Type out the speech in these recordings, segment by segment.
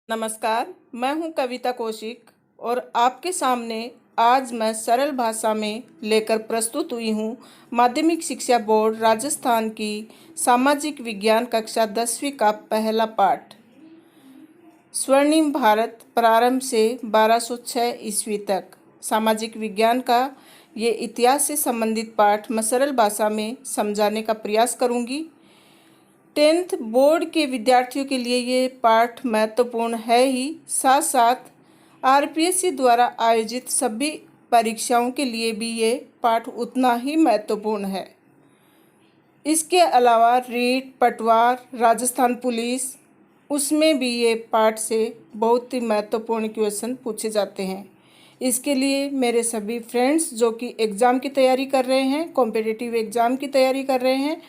नमस्कार, मैं हूं कविता कौशिक और आपके सामने आज मैं सरल भाषा में लेकर प्रस्तुत हुई हूं माध्यमिक शिक्षा बोर्ड राजस्थान की सामाजिक विज्ञान कक्षा 10वीं का पहला पाठ। स्वर्णिम भारत प्रारंभ से 1206 ईस्वी तक। सामाजिक विज्ञान का ये इतिहास से संबंधित पाठ मैं सरल भाषा में समझाने का प्रयास करूंगी। 10th बोर्ड के विद्यार्थियों के लिए ये पाठ महत्वपूर्ण है ही, साथ साथ आरपीएससी द्वारा आयोजित सभी परीक्षाओं के लिए भी ये पाठ उतना ही महत्वपूर्ण है। इसके अलावा रीट, पटवार, राजस्थान पुलिस, उसमें भी ये पाठ से बहुत ही महत्वपूर्ण क्वेश्चन पूछे जाते हैं। इसके लिए मेरे सभी फ्रेंड्स जो कि एग्ज़ाम की तैयारी कर रहे हैं, कॉम्पिटिटिव एग्ज़ाम की तैयारी कर रहे हैं,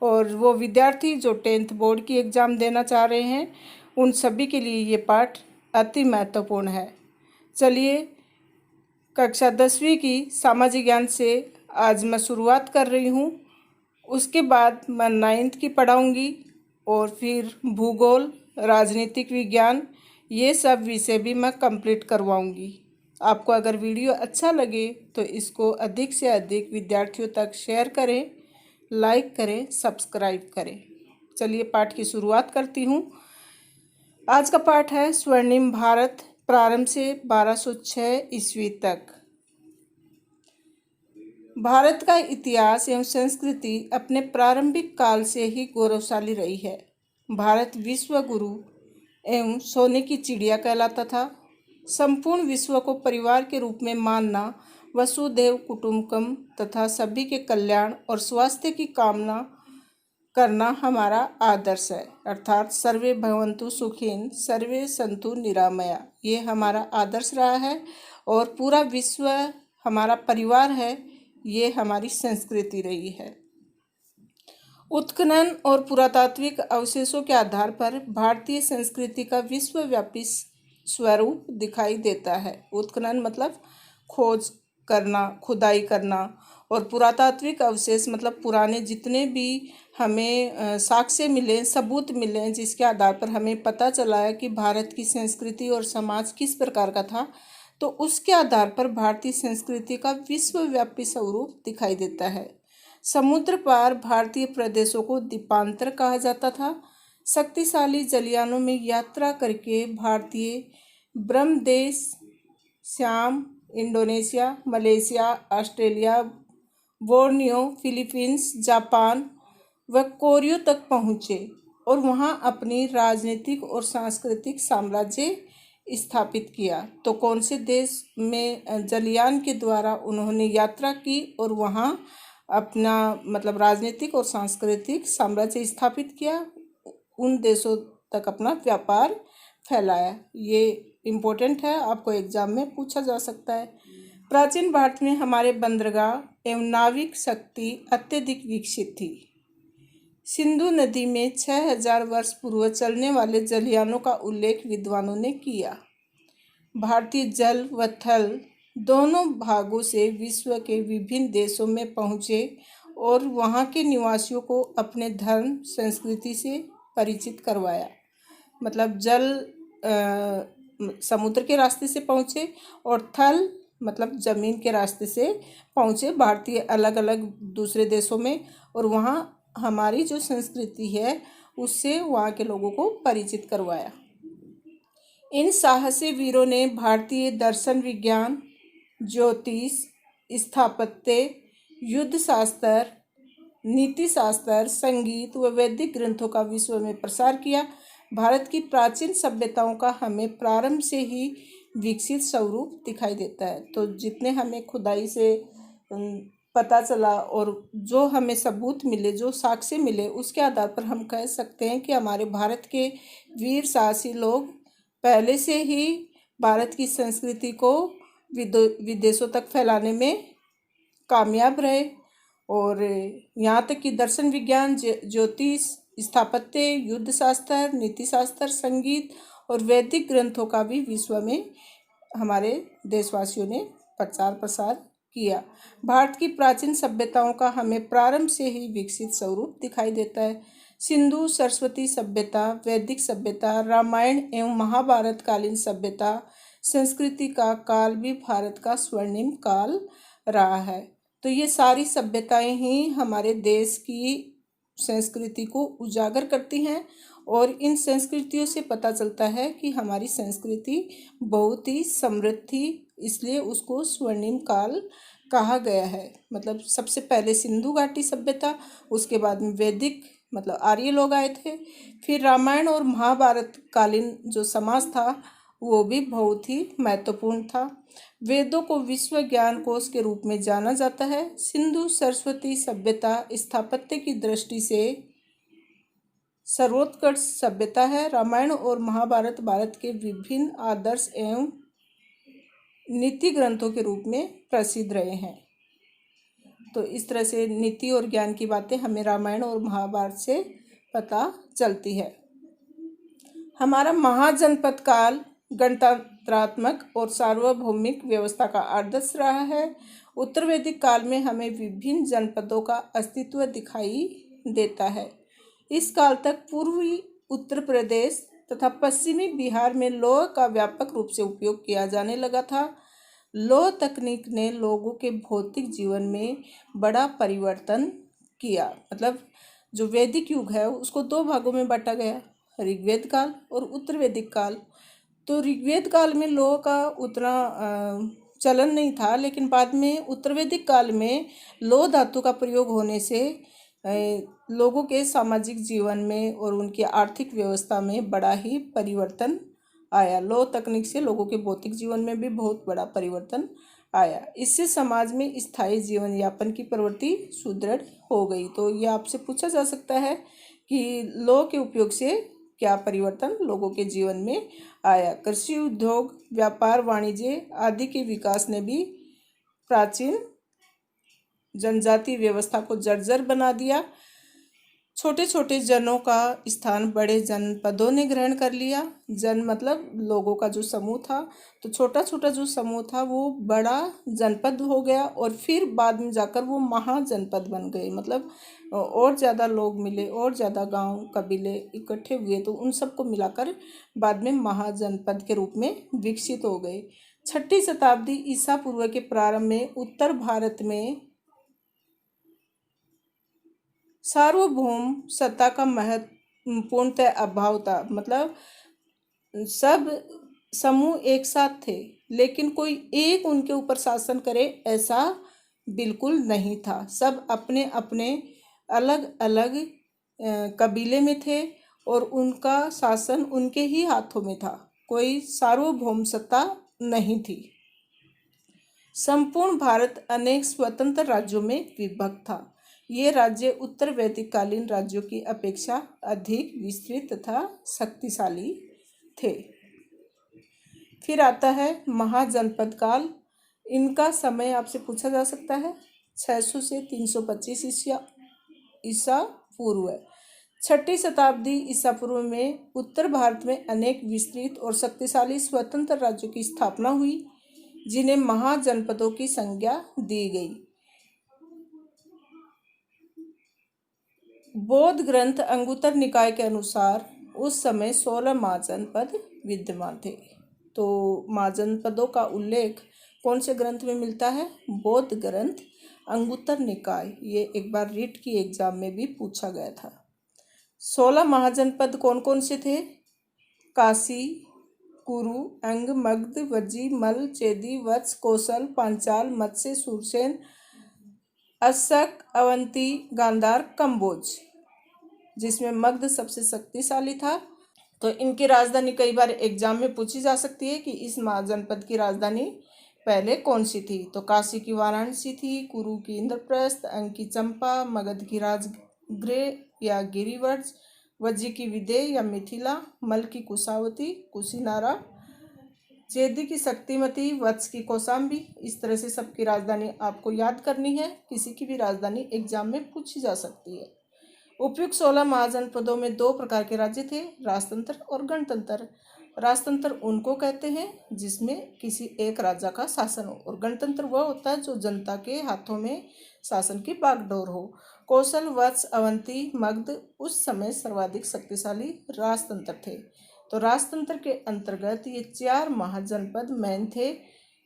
और वो विद्यार्थी जो 10th बोर्ड की एग्ज़ाम देना चाह रहे हैं, उन सभी के लिए ये पाठ अति महत्वपूर्ण है। चलिए, कक्षा 10वीं की सामाजिक ज्ञान से आज मैं शुरुआत कर रही हूँ। उसके बाद मैं 9th की पढ़ाऊँगी और फिर भूगोल, राजनीतिक विज्ञान, ये सब विषय भी मैं कंप्लीट करवाऊँगी। आपको अगर वीडियो अच्छा लगे तो इसको अधिक से अधिक विद्यार्थियों तक शेयर करें, लाइक करें, सब्सक्राइब करें। चलिए पाठ की शुरुआत करती हूँ। आज का पाठ है स्वर्णिम भारत प्रारंभ से 1206 ईस्वी तक। भारत का इतिहास एवं संस्कृति अपने प्रारंभिक काल से ही गौरवशाली रही है। भारत विश्व गुरु एवं सोने की चिड़िया कहलाता था। संपूर्ण विश्व को परिवार के रूप में मानना, वसुधैव कुटुंबकम तथा सभी के कल्याण और स्वास्थ्य की कामना करना हमारा आदर्श है। अर्थात सर्वे भवन्तु सुखिन सर्वे सन्तु निरामया, ये हमारा आदर्श रहा है और पूरा विश्व हमारा परिवार है, ये हमारी संस्कृति रही है। उत्खनन और पुरातात्विक अवशेषों के आधार पर भारतीय संस्कृति का विश्वव्यापी स्वरूप दिखाई देता है। उत्खनन मतलब खोज करना, खुदाई करना, और पुरातात्विक अवशेष मतलब पुराने जितने भी हमें साक्ष्य मिले, सबूत मिले, जिसके आधार पर हमें पता चला है कि भारत की संस्कृति और समाज किस प्रकार का था, तो उसके आधार पर भारतीय संस्कृति का विश्वव्यापी स्वरूप दिखाई देता है। समुद्र पार भारतीय प्रदेशों को द्वीपांतर कहा जाता था। शक्तिशाली जलयानों में यात्रा करके भारतीय Brahmadesh, Shyam, Indonesia, Malaysia, Australia, Borneo, Philippines, Japan व कोरिया तक पहुँचे और वहाँ अपनी राजनीतिक और सांस्कृतिक साम्राज्य स्थापित किया। तो कौन से देश में जलयान के द्वारा उन्होंने यात्रा की और वहाँ अपना मतलब राजनीतिक और सांस्कृतिक साम्राज्य स्थापित किया, उन देशों तक अपना व्यापार फैलाया। ये इम्पोर्टेंट है, आपको एग्जाम में पूछा जा सकता है। प्राचीन भारत में हमारे बंदरगाह एवं नाविक शक्ति अत्यधिक विकसित थी। सिंधु नदी में 6000 वर्ष पूर्व चलने वाले जलयानों का उल्लेख विद्वानों ने किया। भारतीय जल व थल दोनों भागों से विश्व के विभिन्न देशों में पहुँचे और वहाँ के निवासियों को अपने धर्म संस्कृति से परिचित करवाया। मतलब जल समुद्र के रास्ते से पहुँचे और थल मतलब ज़मीन के रास्ते से पहुँचे भारतीय अलग अलग दूसरे देशों में, और वहाँ हमारी जो संस्कृति है उससे वहाँ के लोगों को परिचित करवाया। इन साहसी वीरों ने भारतीय दर्शन विज्ञान, ज्योतिष, स्थापत्य, युद्ध शास्त्र, नीति शास्त्र, संगीत व वैदिक ग्रंथों का विश्व में प्रसार किया। भारत की प्राचीन सभ्यताओं का हमें प्रारंभ से ही विकसित स्वरूप दिखाई देता है। तो जितने हमें खुदाई से पता चला और जो हमें सबूत मिले, जो साक्ष्य मिले, उसके आधार पर हम कह सकते हैं कि हमारे भारत के वीर साहसी लोग पहले से ही भारत की संस्कृति को विदेशों तक फैलाने में कामयाब रहे। और यहाँ तक कि दर्शन विज्ञान, ज्योतिष, स्थापत्य, युद्ध शास्त्र, नीति शास्त्र, संगीत और वैदिक ग्रंथों का भी विश्व में हमारे देशवासियों ने प्रचार प्रसार किया। भारत की प्राचीन सभ्यताओं का हमें प्रारंभ से ही विकसित स्वरूप दिखाई देता है। सिंधु सरस्वती सभ्यता, वैदिक सभ्यता, रामायण एवं महाभारत कालीन सभ्यता, संस्कृति का काल भी भारत का स्वर्णिम काल रहा है। तो ये सारी सभ्यताएं ही हमारे देश की संस्कृति को उजागर करती हैं और इन संस्कृतियों से पता चलता है कि हमारी संस्कृति बहुत ही समृद्ध थी, इसलिए उसको स्वर्णिम काल कहा गया है। मतलब सबसे पहले सिंधु घाटी सभ्यता, उसके बाद में वैदिक मतलब आर्य लोग आए थे, फिर रामायण और महाभारत कालीन जो समाज था वो भी बहुत ही महत्वपूर्ण था। वेदों को विश्व ज्ञान कोश के रूप में जाना जाता है। सिंधु सरस्वती सभ्यता स्थापत्य की दृष्टि से सर्वोत्कर्ष सभ्यता है। रामायण और महाभारत भारत के विभिन्न आदर्श एवं नीति ग्रंथों के रूप में प्रसिद्ध रहे हैं। तो इस तरह से नीति और ज्ञान की बातें हमें रामायण और महाभारत से पता चलती है। हमारा महाजनपद काल गणतंत्रात्मक और सार्वभौमिक व्यवस्था का आदर्श रहा है। उत्तर वैदिक काल में हमें विभिन्न जनपदों का अस्तित्व दिखाई देता है। इस काल तक पूर्वी उत्तर प्रदेश तथा पश्चिमी बिहार में लौह का व्यापक रूप से उपयोग किया जाने लगा था। लौह तकनीक ने लोगों के भौतिक जीवन में बड़ा परिवर्तन किया। मतलब जो वैदिक युग है उसको दो भागों में बांटा गया, ऋग्वेद काल और उत्तर वैदिक काल। तो ऋग्वेद काल में लौह का उतना चलन नहीं था, लेकिन बाद में उत्तर वैदिक काल में लौह धातु का प्रयोग होने से लोगों के सामाजिक जीवन में और उनकी आर्थिक व्यवस्था में बड़ा ही परिवर्तन आया। लौह तकनीक से लोगों के भौतिक जीवन में भी बहुत बड़ा परिवर्तन आया। इससे समाज में स्थायी जीवन यापन की प्रवृत्ति सुदृढ़ हो गई। तो ये आपसे पूछा जा सकता है कि लौह के उपयोग से क्या परिवर्तन लोगों के जीवन में आया। कृषि, उद्योग, व्यापार, वाणिज्य आदि के विकास ने भी प्राचीन जनजाति व्यवस्था को जर्जर बना दिया। छोटे छोटे जनों का स्थान बड़े जनपदों ने ग्रहण कर लिया। जन मतलब लोगों का जो समूह था, तो छोटा छोटा जो समूह था वो बड़ा जनपद हो गया और फिर बाद में जाकर वो महाजनपद बन गए। मतलब और ज़्यादा लोग मिले और ज़्यादा गांव कबीले इकट्ठे हुए, तो उन सबको मिलाकर बाद में महाजनपद के रूप में विकसित हो गए। 6ठी शताब्दी ईसा पूर्व के प्रारंभ में उत्तर भारत में सार्वभौम सत्ता का महत्वपूर्णतः अभाव था। मतलब सब समूह एक साथ थे, लेकिन कोई एक उनके ऊपर शासन करे ऐसा बिल्कुल नहीं था। सब अपने अपने अलग अलग कबीले में थे और उनका शासन उनके ही हाथों में था। कोई सार्वभौम सत्ता नहीं थी। संपूर्ण भारत अनेक स्वतंत्र राज्यों में विभक्त था। ये राज्य उत्तर वैदिक कालीन राज्यों की अपेक्षा अधिक विस्तृत तथा शक्तिशाली थे। फिर आता है महाजनपद काल। इनका समय आपसे पूछा जा सकता है 600 से 325 ईसा पूर्व। 6ठी शताब्दी ईसा पूर्व में उत्तर भारत में अनेक विस्तृत और शक्तिशाली स्वतंत्र राज्यों की स्थापना हुई, जिन्हें महाजनपदों की संज्ञा दी गई। बौद्ध ग्रंथ अंगुत्तर निकाय के अनुसार उस समय 16 महाजनपद विद्यमान थे। तो महाजनपदों का उल्लेख कौन से ग्रंथ में मिलता है? बौद्ध ग्रंथ अंगुत्तर निकाय। ये एक बार रीट की एग्जाम में भी पूछा गया था। 16 महाजनपद कौन कौन से थे? काशी, कुरु, अंग, मगध, वज्जी, मल, चेदी, वत्स, कौशल, पांचाल, मत्स्य, सुरसेन, अशक, अवंती, गांधार, कंबोज, जिसमें मगध सबसे शक्तिशाली था। तो इनकी राजधानी कई बार एग्जाम में पूछी जा सकती है कि इस महाजनपद की राजधानी पहले कौन सी थी। तो काशी की वाराणसी थी, कुरु की इंद्रप्रस्थ, अंग की चंपा, मगध की राजगृह या गिरिवर्ज, वज्जी की विदेह या मिथिला, मल की कुशावती कुशीनारा, चेदी की शक्तिमती, वत्स की कौशाम्बी। इस तरह से सबकी राजधानी आपको याद करनी है। किसी की भी राजधानी एग्जाम में पूछी जा सकती है। उपयुक्त 16 महाजनपदों में 2 प्रकार के राज्य थे, राजतंत्र और गणतंत्र। राजतंत्र उनको कहते हैं जिसमें किसी एक राजा का शासन हो, और गणतंत्र वह होता है जो जनता के हाथों में शासन की बागडोर हो। कौशल, वत्स, अवंती, मगध उस समय सर्वाधिक शक्तिशाली राजतंत्र थे। तो राजतंत्र के अंतर्गत ये 4 महाजनपद मेन थे।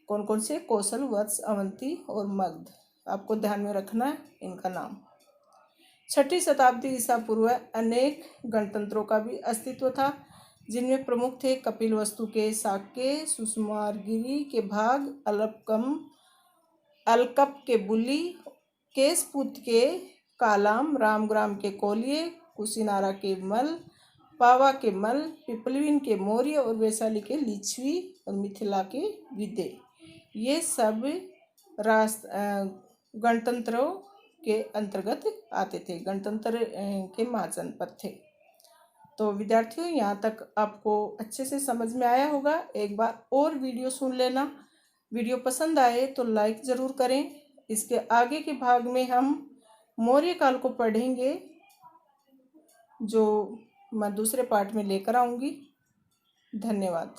कौन कौन से? कौशल, वत्स, अवंती और मगध। आपको ध्यान में रखना है इनका नाम। 6ठी शताब्दी ईसा पूर्व अनेक गणतंत्रों का भी अस्तित्व था, जिनमें प्रमुख थे कपिलवस्तु के शाक्य, सुकुमारगिरी के भाग, अलकप के बुली, केशपुत के कालाम, रामग्राम के कोलिय, कुशीनारा के मल, पावा के मल, पिपलविन के मौर्य और वैशाली के लिच्छवी और मिथिला के विदे। ये सब गणतंत्रों के अंतर्गत आते थे, गणतंत्र के महाजनपद थे। तो विद्यार्थियों, यहाँ तक आपको अच्छे से समझ में आया होगा। एक बार और वीडियो सुन लेना। वीडियो पसंद आए तो लाइक ज़रूर करें। इसके आगे के भाग में हम मौर्य काल को पढ़ेंगे, जो मैं दूसरे पार्ट में लेकर आऊँगी। धन्यवाद।